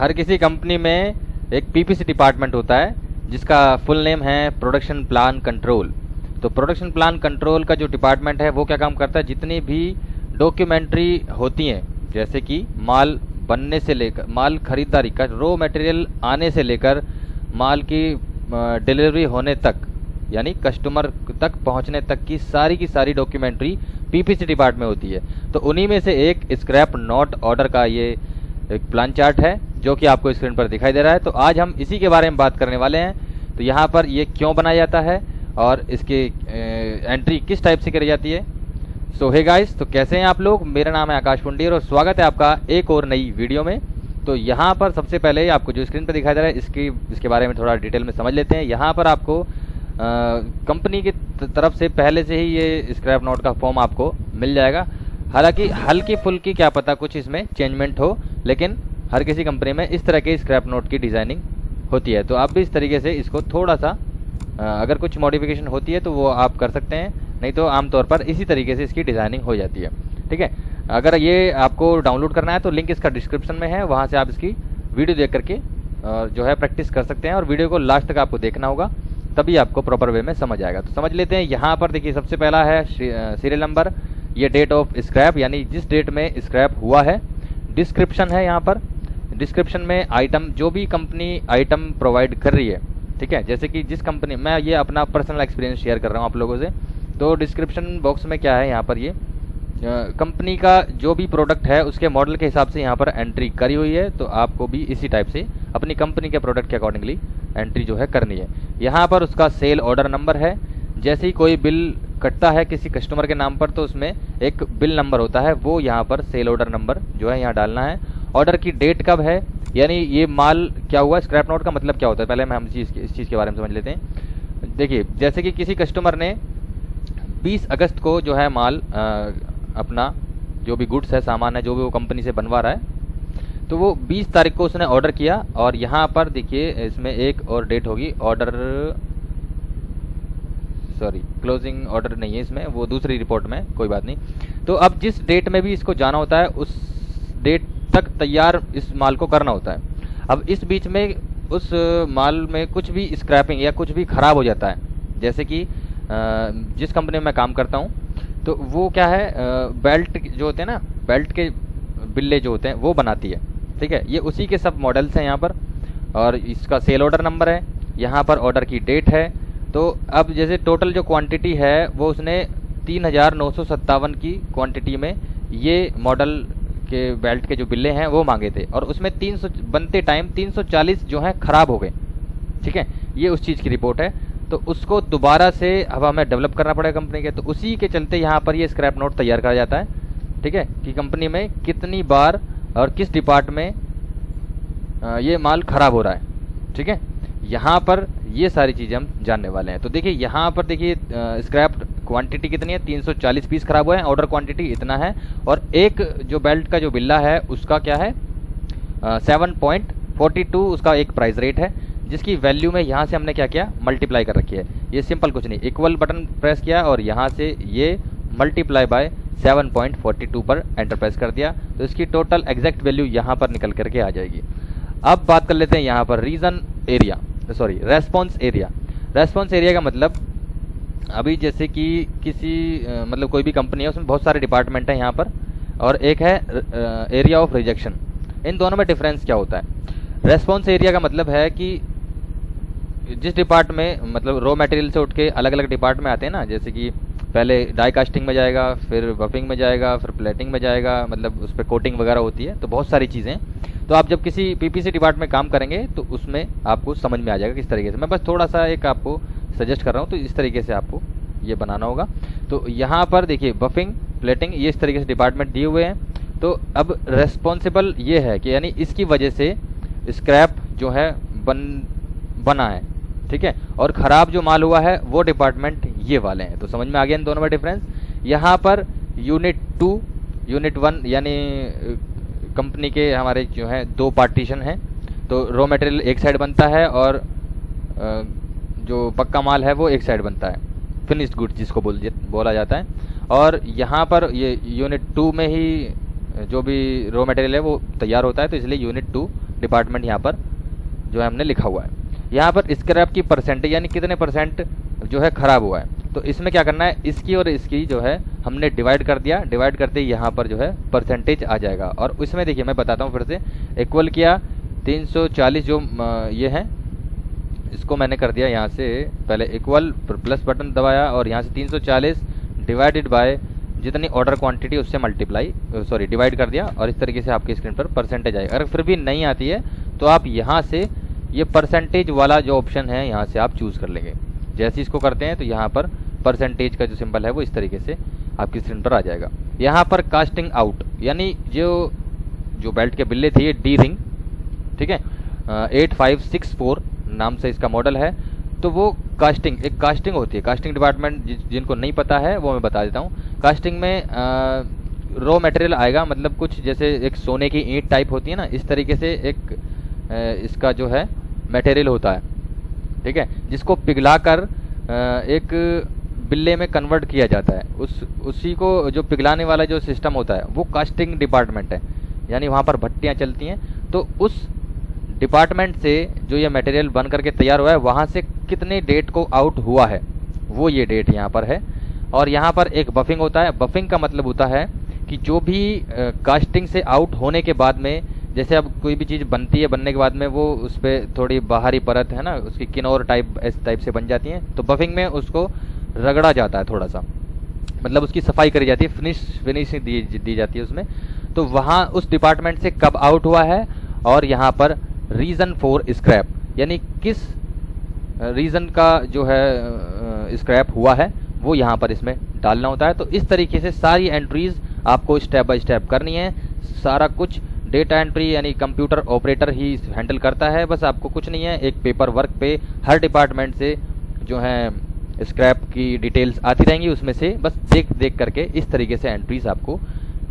हर किसी कंपनी में एक पीपीसी डिपार्टमेंट होता है जिसका फुल नेम है प्रोडक्शन प्लान कंट्रोल। तो प्रोडक्शन प्लान कंट्रोल का जो डिपार्टमेंट है वो क्या काम करता है, जितनी भी डॉक्यूमेंट्री होती हैं, जैसे कि माल बनने से लेकर माल खरीदारी का रॉ मटेरियल आने से लेकर माल की डिलीवरी होने तक, यानी कस्टमर तक पहुंचने तक की सारी डॉक्यूमेंट्री पीपीसी डिपार्टमेंट में होती है। तो उन्हीं में से एक स्क्रैप नोट ऑर्डर का ये एक प्लान चार्ट है जो कि आपको स्क्रीन पर दिखाई दे रहा है। तो आज हम इसी के बारे में बात करने वाले हैं। तो यहाँ पर ये क्यों बनाया जाता है और इसकी एंट्री किस टाइप से करी जाती है। सो हे गाइस, तो कैसे हैं आप लोग। मेरा नाम है आकाश पुंडीर और स्वागत है आपका एक और नई वीडियो में। तो यहाँ पर सबसे पहले आपको जो स्क्रीन पर दिखाई दे रहा है इसके बारे में थोड़ा डिटेल में समझ लेते हैं। यहाँ पर आपको कंपनी की तरफ से पहले से ही ये स्क्रैप नोट का फॉर्म आपको मिल जाएगा। हालांकि हल्की फुल्की क्या पता कुछ इसमें चेंजमेंट हो, लेकिन हर किसी कंपनी में इस तरह के स्क्रैप नोट की डिज़ाइनिंग होती है। तो आप भी इस तरीके से इसको थोड़ा सा अगर कुछ मॉडिफिकेशन होती है तो वो आप कर सकते हैं, नहीं तो आमतौर पर इसी तरीके से इसकी डिज़ाइनिंग हो जाती है। ठीक है, अगर ये आपको डाउनलोड करना है तो लिंक इसका डिस्क्रिप्शन में है, वहाँ से आप इसकी वीडियो देख करके जो है प्रैक्टिस कर सकते हैं। और वीडियो को लास्ट तक आपको देखना होगा, तभी आपको प्रॉपर वे में समझ आएगा। तो समझ लेते हैं। यहाँ पर देखिए सबसे पहला है सीरियल नंबर, ये डेट ऑफ स्क्रैप यानी जिस डेट में स्क्रैप हुआ है। डिस्क्रिप्शन है, यहाँ पर डिस्क्रिप्शन में आइटम, जो भी कंपनी आइटम प्रोवाइड कर रही है, ठीक है, जैसे कि जिस कंपनी, मैं ये अपना पर्सनल एक्सपीरियंस शेयर कर रहा हूँ आप लोगों से। तो डिस्क्रिप्शन बॉक्स में क्या है, यहाँ पर ये कंपनी का जो भी प्रोडक्ट है उसके मॉडल के हिसाब से यहाँ पर एंट्री करी हुई है। तो आपको भी इसी टाइप से अपनी कंपनी के प्रोडक्ट के अकॉर्डिंगली एंट्री जो है करनी है। यहाँ पर उसका सेल ऑर्डर नंबर है। जैसे ही कोई बिल कटता है किसी कस्टमर के नाम पर तो उसमें एक बिल नंबर होता है, वो यहाँ पर सेल ऑर्डर नंबर जो है यहाँ डालना है। ऑर्डर की डेट कब है, यानी ये माल क्या हुआ, स्क्रैप नोट का मतलब क्या होता है, पहले हम इस चीज़ के बारे में समझ लेते हैं। देखिए जैसे कि किसी कस्टमर ने 20 अगस्त को जो है माल अपना जो भी गुड्स है, सामान है, जो भी वो कंपनी से बनवा रहा है, तो वो 20 तारीख को उसने ऑर्डर किया। और यहाँ पर देखिए इसमें एक और डेट होगी, ऑर्डर सॉरी क्लोजिंग ऑर्डर नहीं है इसमें, वो दूसरी रिपोर्ट में, कोई बात नहीं। तो अब जिस डेट में भी इसको जाना होता है उस डेट तक तैयार इस माल को करना होता है। अब इस बीच में उस माल में कुछ भी स्क्रैपिंग या कुछ भी ख़राब हो जाता है, जैसे कि जिस कंपनी में मैं काम करता हूँ तो वो क्या है, बेल्ट जो होते हैं ना, बेल्ट के बिल्ले जो होते हैं वो बनाती है। ठीक है, ये उसी के सब मॉडल्स हैं यहाँ पर। और इसका सेल ऑर्डर नंबर है, यहाँ पर ऑर्डर की डेट है। तो अब जैसे टोटल जो क्वांटिटी है वो उसने 3957 की क्वांटिटी में ये मॉडल के बेल्ट के जो बिल्ले हैं वो मांगे थे, और उसमें 300 बनते टाइम 340 जो हैं ख़राब हो गए। ठीक है, ये उस चीज़ की रिपोर्ट है। तो उसको दोबारा से अब हमें डेवलप करना पड़ेगा कंपनी के, तो उसी के चलते यहाँ पर ये स्क्रैप नोट तैयार करा जाता है। ठीक है, कि कंपनी में कितनी बार और किस डिपार्ट में ये माल ख़राब हो रहा है। ठीक है, यहाँ पर ये सारी चीज़ें हम जानने वाले हैं। तो देखिए यहाँ पर देखिए स्क्रैप क्वांटिटी कितनी है, 340 पीस ख़राब हुए हैं, ऑर्डर क्वांटिटी इतना है। और एक जो बेल्ट का जो बिल्ला है उसका क्या है, 7.42 उसका एक प्राइस रेट है, जिसकी वैल्यू में यहाँ से हमने क्या किया, मल्टीप्लाई कर रखी है। ये सिंपल कुछ नहीं, इक्वल बटन प्रेस किया और यहाँ से ये मल्टीप्लाई बाय 7.42 पर एंटर प्रेस कर दिया, तो इसकी टोटल एग्जैक्ट वैल्यू यहाँ पर निकल करके आ जाएगी। अब बात कर लेते हैं यहाँ पर reason area, sorry response area. Response area का मतलब, अभी जैसे कि किसी मतलब कोई भी कंपनी है उसमें बहुत सारे डिपार्टमेंट हैं यहाँ पर, और एक है एरिया ऑफ रिजेक्शन। इन दोनों में डिफरेंस क्या होता है। रेस्पॉन्स एरिया का मतलब है कि जिस डिपार्ट में मतलब रॉ मटेरियल से उठ के अलग अलग डिपार्ट में आते हैं ना, जैसे कि पहले डाई कास्टिंग में जाएगा, फिर बफिंग में जाएगा, फिर प्लेटिंग में जाएगा, मतलब उस पर कोटिंग वगैरह होती है, तो बहुत सारी चीज़ें। तो आप जब किसी पीपीसी डिपार्ट में काम करेंगे तो उसमें आपको समझ में आ जाएगा किस तरीके से। मैं बस थोड़ा सा एक आपको सजेस्ट कर रहा हूँ, तो इस तरीके से आपको ये बनाना होगा। तो यहाँ पर देखिए बफिंग, प्लेटिंग, ये इस तरीके से डिपार्टमेंट दिए हुए हैं। तो अब रेस्पॉन्सिबल ये है कि यानी इसकी वजह से स्क्रैप जो है बना है। ठीक है, और ख़राब जो माल हुआ है वो डिपार्टमेंट ये वाले हैं। तो समझ में आ गया इन दोनों में डिफरेंस। यहाँ पर यूनिट 2, यूनिट 1 यानी कंपनी के हमारे जो है 2 पार्टीशन हैं। तो रॉ मटेरियल एक साइड बनता है और जो पक्का माल है वो एक साइड बनता है, फिनिश्ड गुड्स जिसको बोला जाता है। और यहाँ पर ये यूनिट 2 में ही जो भी रॉ मटेरियल है वो तैयार होता है, तो इसलिए यूनिट 2 डिपार्टमेंट यहाँ पर जो है हमने लिखा हुआ है। यहाँ पर स्क्रैप की परसेंटेज यानी कितने परसेंट जो है ख़राब हुआ है, तो इसमें क्या करना है, इसकी और इसकी जो है हमने डिवाइड कर दिया, डिवाइड करते ही यहाँ पर जो है परसेंटेज आ जाएगा। और इसमें देखिए मैं बताता हूँ फिर से, इक्वल किया 340 जो ये है इसको मैंने कर दिया यहाँ से पहले इक्वल प्लस बटन दबाया और यहाँ से 340 डिवाइडेड बाय जितनी ऑर्डर क्वांटिटी उससे मल्टीप्लाई डिवाइड कर दिया और इस तरीके से आपकी स्क्रीन पर परसेंटेज आएगा। अगर फिर भी नहीं आती है तो आप यहाँ से ये परसेंटेज वाला जो ऑप्शन है यहाँ से आप चूज़ कर लेंगे। जैसे इसको करते हैं तो यहाँ पर परसेंटेज का जो सिंबल है वो इस तरीके से आपकी स्क्रीन पर आ जाएगा। यहाँ पर कास्टिंग आउट यानी जो बेल्ट के बिल्ले थे ये डी रिंग, ठीक है, 8564 नाम से इसका मॉडल है। तो वो कास्टिंग एक कास्टिंग होती है, कास्टिंग डिपार्टमेंट जिनको नहीं पता है वो मैं बता देता हूँ। कास्टिंग में रॉ मटेरियल आएगा, मतलब कुछ जैसे एक सोने की ईंट टाइप होती है ना, इस तरीके से एक इसका जो है मटेरियल होता है, ठीक है, जिसको पिघलाकर एक बिल्ले में कन्वर्ट किया जाता है। उसी को जो पिघलाने वाला जो सिस्टम होता है वो कास्टिंग डिपार्टमेंट है, यानी वहाँ पर भट्टियाँ चलती हैं। तो उस डिपार्टमेंट से जो ये मटेरियल बन करके तैयार हुआ है वहाँ से कितने डेट को आउट हुआ है वो ये डेट यहाँ पर है। और यहाँ पर एक बफिंग होता है। बफिंग का मतलब होता है कि जो भी कास्टिंग से आउट होने के बाद में, जैसे अब कोई भी चीज़ बनती है, बनने के बाद में वो उस पर थोड़ी बाहरी परत है ना, उसकी किनौर टाइप इस टाइप से बन जाती हैं, तो बफिंग में उसको रगड़ा जाता है थोड़ा सा, मतलब उसकी सफाई करी जाती है, फिनिशिंग दी जाती है उसमें। तो वहाँ उस डिपार्टमेंट से कब आउट हुआ है और यहाँ पर रीज़न फॉर स्क्रैप यानी किस रीज़न का जो है स्क्रैप हुआ है वो यहाँ पर इसमें डालना होता है। तो इस तरीके से सारी एंट्रीज़ आपको स्टेप बाय स्टेप करनी है। सारा कुछ डेटा एंट्री यानी कंप्यूटर ऑपरेटर ही हैंडल करता है, बस आपको कुछ नहीं है, एक पेपर वर्क पे हर डिपार्टमेंट से जो है स्क्रैप की डिटेल्स आती रहेंगी, उसमें से बस देख करके इस तरीके से एंट्रीज आपको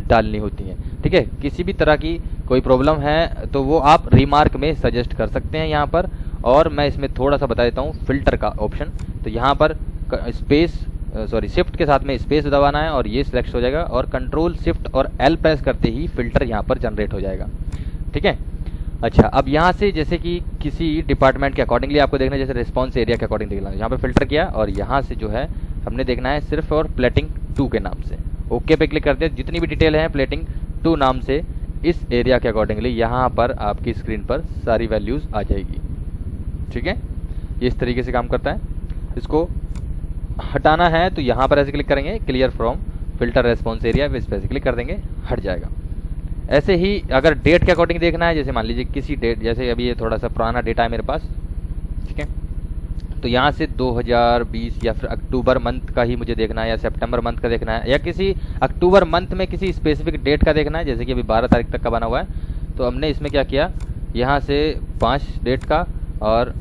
डालनी होती हैं, ठीक है। किसी भी तरह की कोई प्रॉब्लम है तो वो आप रिमार्क में सजेस्ट कर सकते हैं यहाँ पर। और मैं इसमें थोड़ा सा बता देता हूँ फिल्टर का ऑप्शन। तो यहाँ पर शिफ्ट के साथ में स्पेस दबाना है और ये सिलेक्ट हो जाएगा, और कंट्रोल शिफ्ट और एल प्रेस करते ही फिल्टर यहाँ पर जनरेट हो जाएगा, ठीक है। अच्छा, अब यहाँ से जैसे कि किसी डिपार्टमेंट के अकॉर्डिंगली आपको देखना है, जैसे रिस्पॉन्स एरिया के अकॉर्डिंग देखना है, यहाँ पे फिल्टर किया और यहाँ से जो है हमने देखना है सिर्फ और प्लेटिंग 2 के नाम से ओके पे क्लिक करते हैं। जितनी भी डिटेल है प्लेटिंग 2 नाम से इस एरिया के अकॉर्डिंगली यहाँ पर आपकी स्क्रीन पर सारी वैल्यूज़ आ जाएगी, ठीक है। ये इस तरीके से काम करता है। इसको हटाना है तो यहाँ पर ऐसे क्लिक करेंगे, clear from filter response area, इस पर क्लिक कर देंगे, हट जाएगा। ऐसे ही अगर डेट के अकॉर्डिंग देखना है, जैसे मान लीजिए किसी डेट, जैसे अभी ये थोड़ा सा पुराना डेटा है मेरे पास, ठीक है, तो यहाँ से 2020 या फिर अक्टूबर मंथ का ही मुझे देखना है, या सितंबर मंथ का देखना है, या किसी अक्टूबर मंथ में किसी स्पेसिफिक डेट का देखना है, जैसे कि अभी 12 तारीख तक का बना हुआ है। तो हमने इसमें क्या किया, यहाँ से 5 डेट का और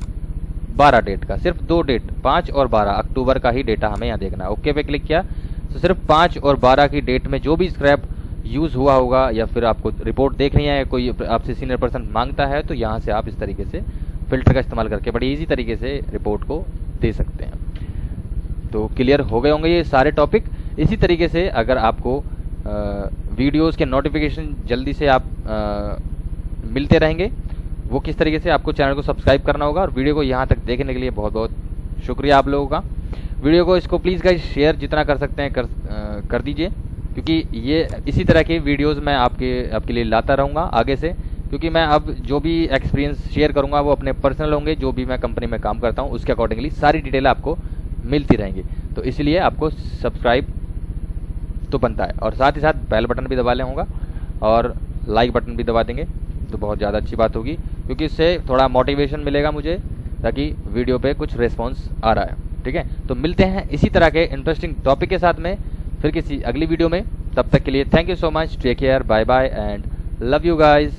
12 डेट का, सिर्फ 2 डेट 5 और 12 अक्टूबर का ही डेटा हमें यहाँ देखना है। ओके पे क्लिक किया तो सिर्फ 5 और 12 की डेट में जो भी स्क्रैप यूज़ हुआ होगा, या फिर आपको रिपोर्ट देखनी है, कोई आपसे सीनियर पर्सन मांगता है, तो यहाँ से आप इस तरीके से फिल्टर का इस्तेमाल करके बड़ी इजी तरीके से रिपोर्ट को दे सकते हैं। तो क्लियर हो गए होंगे ये सारे टॉपिक। इसी तरीके से अगर आपको वीडियोस के नोटिफिकेशन जल्दी से आप मिलते रहेंगे, वो किस तरीके से, आपको चैनल को सब्सक्राइब करना होगा। और वीडियो को यहाँ तक देखने के लिए बहुत बहुत शुक्रिया आप लोगों का। वीडियो को इसको प्लीज़ गाइस शेयर जितना कर सकते हैं कर दीजिए, क्योंकि ये इसी तरह के वीडियोस मैं आपके लिए लाता रहूँगा आगे से, क्योंकि मैं अब जो भी एक्सपीरियंस शेयर करूँगा वो अपने पर्सनल होंगे, जो भी मैं कंपनी में काम करता हूँ उसके अकॉर्डिंगली सारी डिटेल आपको मिलती रहेंगी। तो इसलिए आपको सब्सक्राइब तो बनता है, और साथ ही साथ बेल बटन भी दबा लें होगा, और लाइक बटन भी दबा देंगे तो बहुत ज़्यादा अच्छी बात होगी, क्योंकि इससे थोड़ा मोटिवेशन मिलेगा मुझे, ताकि वीडियो पे कुछ रिस्पॉन्स आ रहा है, ठीक है। तो मिलते हैं इसी तरह के इंटरेस्टिंग टॉपिक के साथ में फिर किसी अगली वीडियो में। तब तक के लिए thank you so much, take care, bye bye and love you guys.